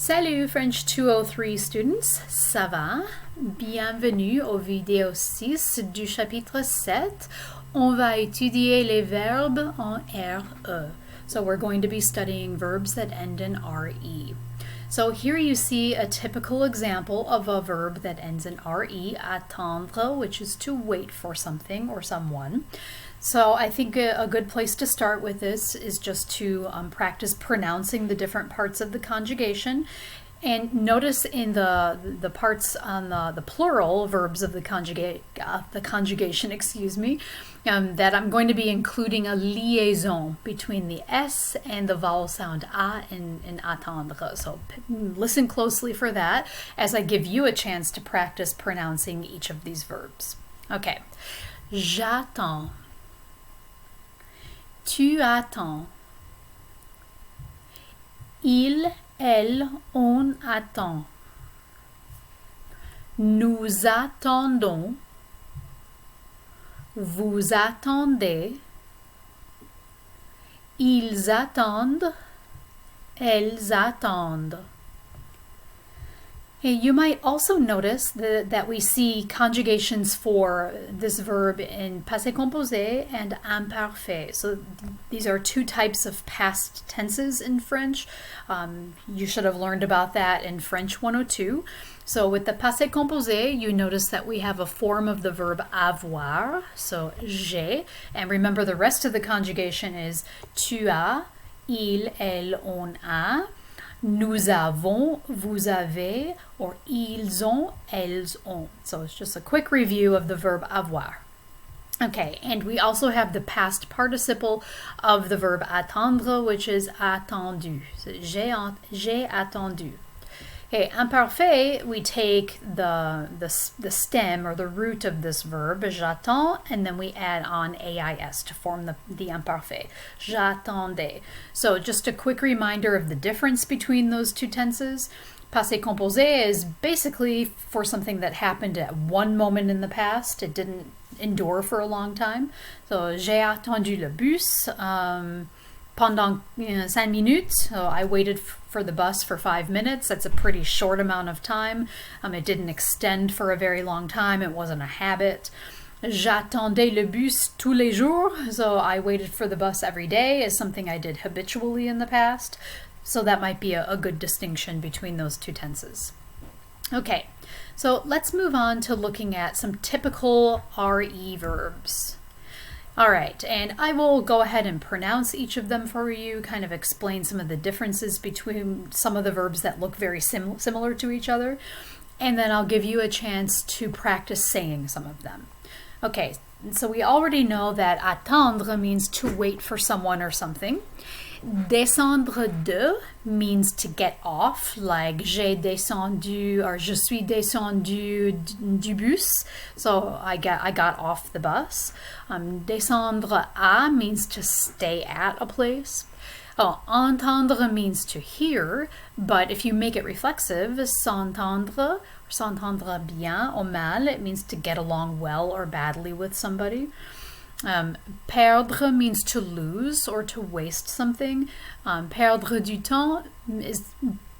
Salut French 203 students, ça va? Bienvenue au vidéo 6 du chapitre 7. On va étudier les verbes en RE. So we're going to be studying verbs that end in RE. So here you see a typical example of a verb that ends in RE, attendre, which is to wait for something or someone. So I think a good place to start with this is just to practice pronouncing the different parts of the conjugation. And notice in the parts on the plural verbs of the conjugation, excuse me, that I'm going to be including a liaison between the S and the vowel sound A in attendre. So listen closely for that as I give you a chance to practice pronouncing each of these verbs. Okay, j'attends. Tu attends. Il, elle, on attend. Nous attendons. Vous attendez. Ils attendent. Elles attendent. Hey, you might also notice that we see conjugations for this verb in passé composé and imparfait. So these are two types of past tenses in French. You should have learned about that in French 102. So with the passé composé, you notice that we have a form of the verb avoir, so j'ai, and remember the rest of the conjugation is tu as, il, elle, on a. Nous avons, vous avez, or ils ont, elles ont. So it's just a quick review of the verb avoir. Okay, and we also have the past participle of the verb attendre, which is attendu. So j'ai attendu. Okay, imparfait, we take the stem or the root of this verb, j'attends, and then we add on AIS to form the imparfait. J'attendais. So just a quick reminder of the difference between those two tenses. Passé composé is basically for something that happened at one moment in the past. It didn't endure for a long time. So j'ai attendu le bus. Pendant 5 minutes, so I waited for the bus for 5 minutes. That's a pretty short amount of time. It didn't extend for a very long time. It wasn't a habit. J'attendais le bus tous les jours, so I waited for the bus every day is something I did habitually in the past. So that might be a good distinction between those two tenses. Okay, so let's move on to looking at some typical RE verbs. All right, and I will go ahead and pronounce each of them for you, kind of explain some of the differences between some of the verbs that look very similar to each other, and then I'll give you a chance to practice saying some of them. Okay, so we already know that attendre means to wait for someone or something. Descendre de means to get off, like j'ai descendu or je suis descendu du bus, so I got off the bus. Descendre à means to stay at a place. Entendre means to hear, but if you make it reflexive, s'entendre bien ou mal, it means to get along well or badly with somebody. Perdre means to lose or to waste something. Perdre du temps is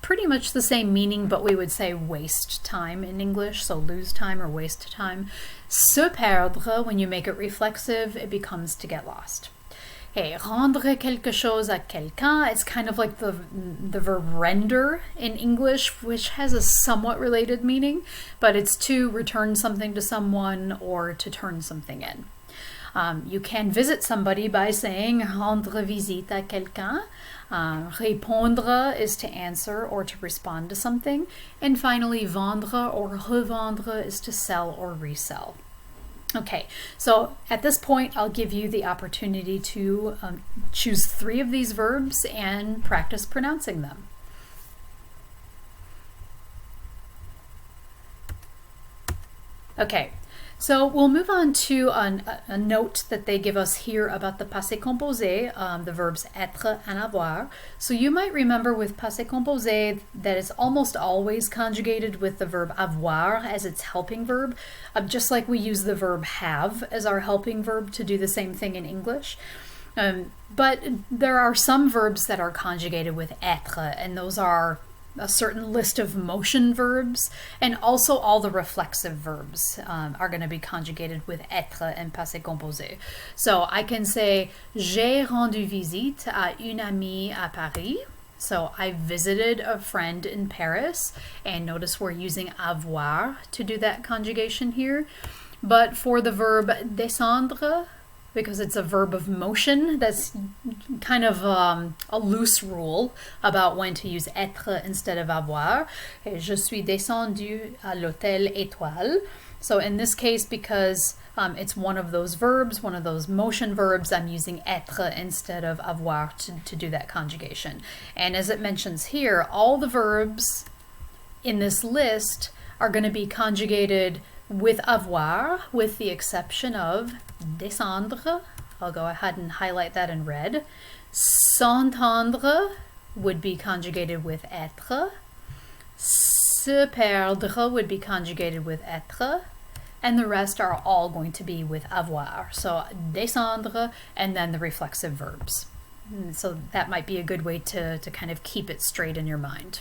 pretty much the same meaning, but we would say waste time in English, so lose time or waste time. Se perdre, when you make it reflexive, it becomes to get lost. Okay, rendre quelque chose à quelqu'un, it's kind of like the verb render in English, which has a somewhat related meaning, but it's to return something to someone or to turn something in. You can visit somebody by saying rendre visite à quelqu'un. Répondre is to answer or to respond to something. And finally, vendre or revendre is to sell or resell. Okay, so at this point, I'll give you the opportunity to choose 3 of these verbs and practice pronouncing them. Okay. So we'll move on to a note that they give us here about the passé composé, the verbs être and avoir. So you might remember with passé composé that it's almost always conjugated with the verb avoir as its helping verb, just like we use the verb have as our helping verb to do the same thing in English. But there are some verbs that are conjugated with être, and those are a certain list of motion verbs, and also all the reflexive verbs are going to be conjugated with être and passé composé. So I can say, j'ai rendu visite à une amie à Paris. So I visited a friend in Paris, and notice we're using avoir to do that conjugation here. But for the verb descendre, because it's a verb of motion, that's kind of a loose rule about when to use être instead of avoir. Et je suis descendu à l'hôtel Étoile. So in this case, because it's one of those verbs, one of those motion verbs, I'm using être instead of avoir to do that conjugation. And as it mentions here, all the verbs in this list are going to be conjugated with avoir, with the exception of descendre. I'll go ahead and highlight that in red. S'entendre would be conjugated with être. Se perdre would be conjugated with être. And the rest are all going to be with avoir. So descendre and then the reflexive verbs. So that might be a good way to kind of keep it straight in your mind.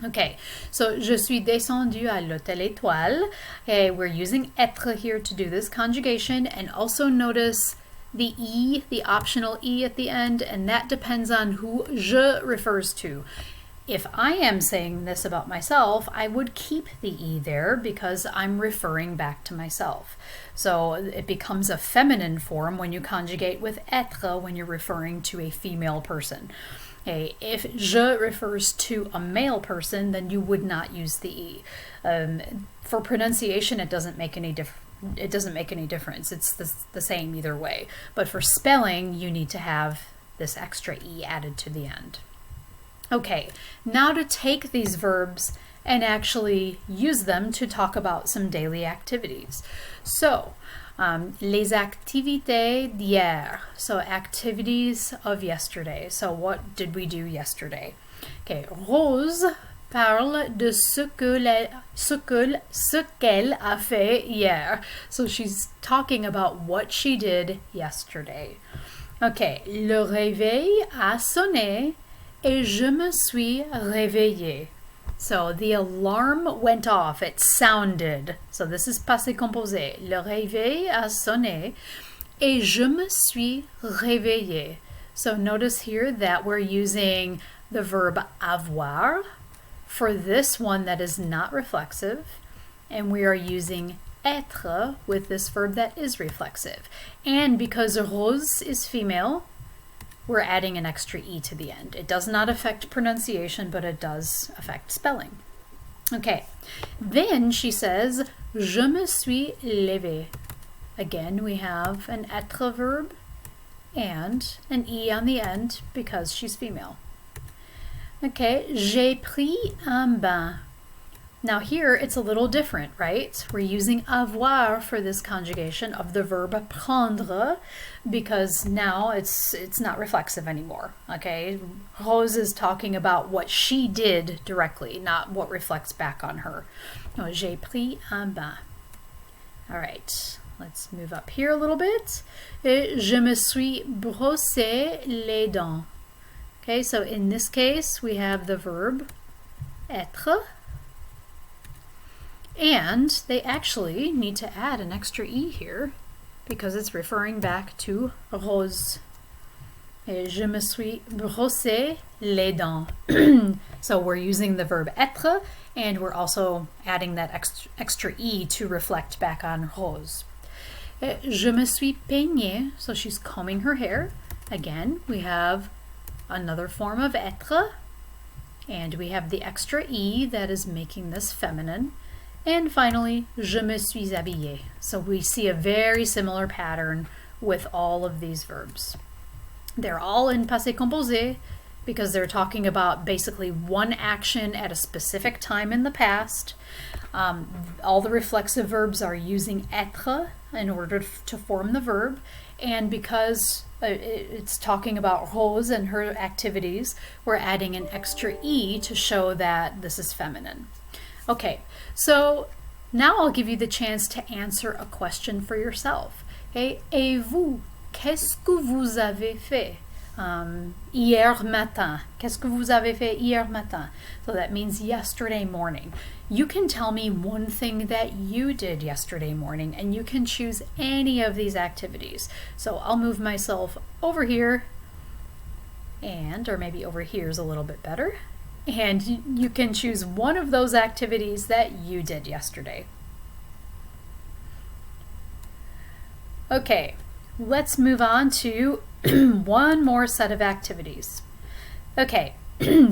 Okay, so je suis descendu à l'hôtel Étoile. Okay, we're using être here to do this conjugation, and also notice the E, the optional E at the end, and that depends on who je refers to. If I am saying this about myself, I would keep the E there because I'm referring back to myself. So it becomes a feminine form when you conjugate with être when you're referring to a female person. Okay, if je refers to a male person, then you would not use the E. For pronunciation, it doesn't make any difference. It's the same either way. But for spelling, you need to have this extra E added to the end. Okay, now to take these verbs and actually use them to talk about some daily activities. So, les activités d'hier. So activities of yesterday. So what did we do yesterday? Okay, Rose parle de ce qu'elle a fait hier. So she's talking about what she did yesterday. Okay, le réveil a sonné et je me suis réveillée. So the alarm went off, it sounded. So this is passé composé. Le réveil a sonné et je me suis réveillée. So notice here that we're using the verb avoir for this one that is not reflexive, and we are using être with this verb that is reflexive. And because Rose is female, we're adding an extra E to the end. It does not affect pronunciation, but it does affect spelling. Okay, then she says, je me suis levée. Again, we have an être verb and an E on the end because she's female. Okay, j'ai pris un bain. Now here it's a little different, right? We're using avoir for this conjugation of the verb prendre because now it's not reflexive anymore, okay? Rose is talking about what she did directly, not what reflects back on her. No, j'ai pris un bain. All right, let's move up here a little bit. Et je me suis brossé les dents. Okay, so in this case we have the verb être, and they actually need to add an extra E here because it's referring back to Rose. Et je me suis brossé les dents. So we're using the verb être, and we're also adding that extra E to reflect back on Rose. Et je me suis peignée, so she's combing her hair. Again, we have another form of être, and we have the extra E that is making this feminine. And finally, je me suis habillée. So we see a very similar pattern with all of these verbs. They're all in passé composé because they're talking about basically one action at a specific time in the past. All the reflexive verbs are using être in order to form the verb, and because it's talking about Rose and her activities, we're adding an extra E to show that this is feminine. Okay, so now I'll give you the chance to answer a question for yourself. Okay, et vous, qu'est-ce que vous avez fait? Hier matin. Qu'est-ce que vous avez fait hier matin? So that means yesterday morning. You can tell me one thing that you did yesterday morning, and you can choose any of these activities. So I'll move myself over here, or maybe over here is a little bit better. And you can choose one of those activities that you did yesterday. Okay, let's move on to one more set of activities. Okay,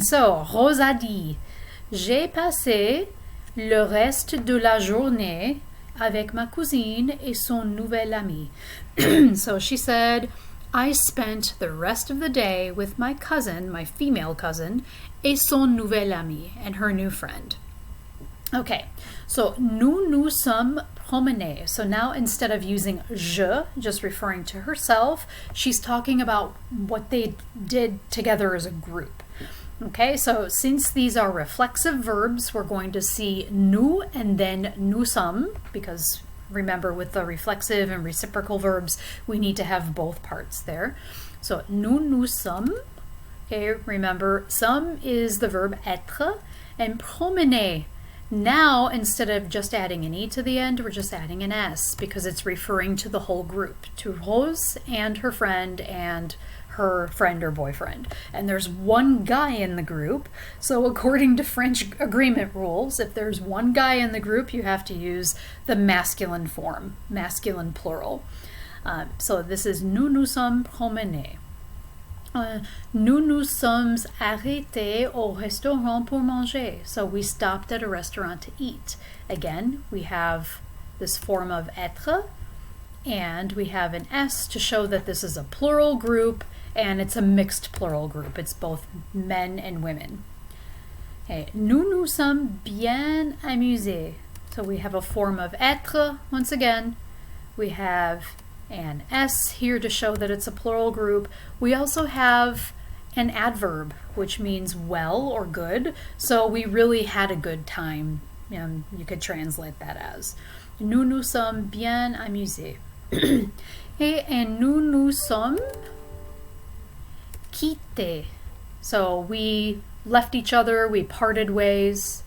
so Rosa dit, j'ai passé le reste de la journée avec ma cousine et son nouvel ami. So she said, I spent the rest of the day with my cousin, my female cousin, et son nouvel ami, and her new friend. Okay, so nous nous sommes promenés. So now instead of using je, just referring to herself, she's talking about what they did together as a group. Okay, so since these are reflexive verbs, we're going to see nous and then nous sommes, because remember with the reflexive and reciprocal verbs, we need to have both parts there. So nous sommes. Okay, remember, sommes is the verb être, and promener. Now, instead of just adding an E to the end, we're just adding an S because it's referring to the whole group, to Rose and her friend or boyfriend. And there's one guy in the group, so according to French agreement rules, if there's one guy in the group, you have to use the masculine form, masculine plural. So this is nous nous sommes promenés. Nous nous sommes arrêtés au restaurant pour manger. So we stopped at a restaurant to eat. Again, we have this form of être, and we have an S to show that this is a plural group, and it's a mixed plural group. It's both men and women. Okay. Nous nous sommes bien amusés. So we have a form of être once again. We have an S here to show that it's a plural group. We also have an adverb, which means well or good. So we really had a good time. You could translate that as. Nous nous sommes bien amusés. Et nous nous sommes quittés. So we left each other, we parted ways.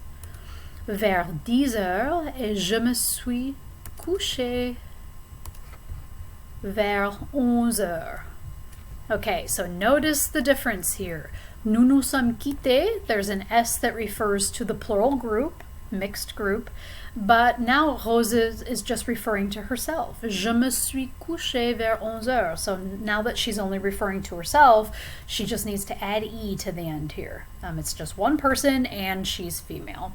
Vers 10 heures, et je me suis couché vers 11 heures. Okay, so notice the difference here. Nous nous sommes quittés, there's an S that refers to the plural group, mixed group, but now Rose is just referring to herself. Je me suis couché vers 11 heures. So now that she's only referring to herself, she just needs to add E to the end here. It's just one person and she's female.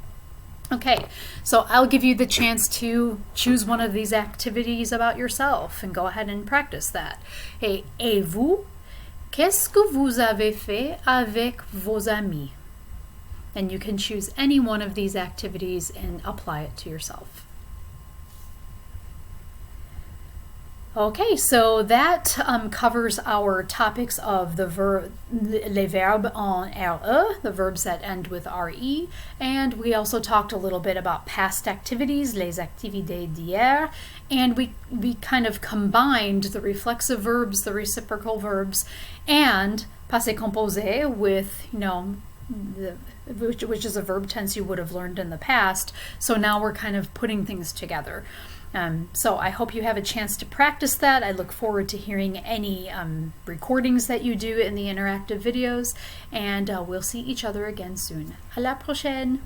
Okay, so I'll give you the chance to choose one of these activities about yourself and go ahead and practice that. Et vous, qu'est-ce que vous avez fait avec vos amis? And you can choose any one of these activities and apply it to yourself. Okay, so that covers our topics of les verbes en RE, the verbs that end with RE, and we also talked a little bit about past activities, les activités d'hier, and we kind of combined the reflexive verbs, the reciprocal verbs, and passé composé with, which is a verb tense you would have learned in the past. So now we're kind of putting things together. So I hope you have a chance to practice that. I look forward to hearing any recordings that you do in the interactive videos, and we'll see each other again soon. À la prochaine!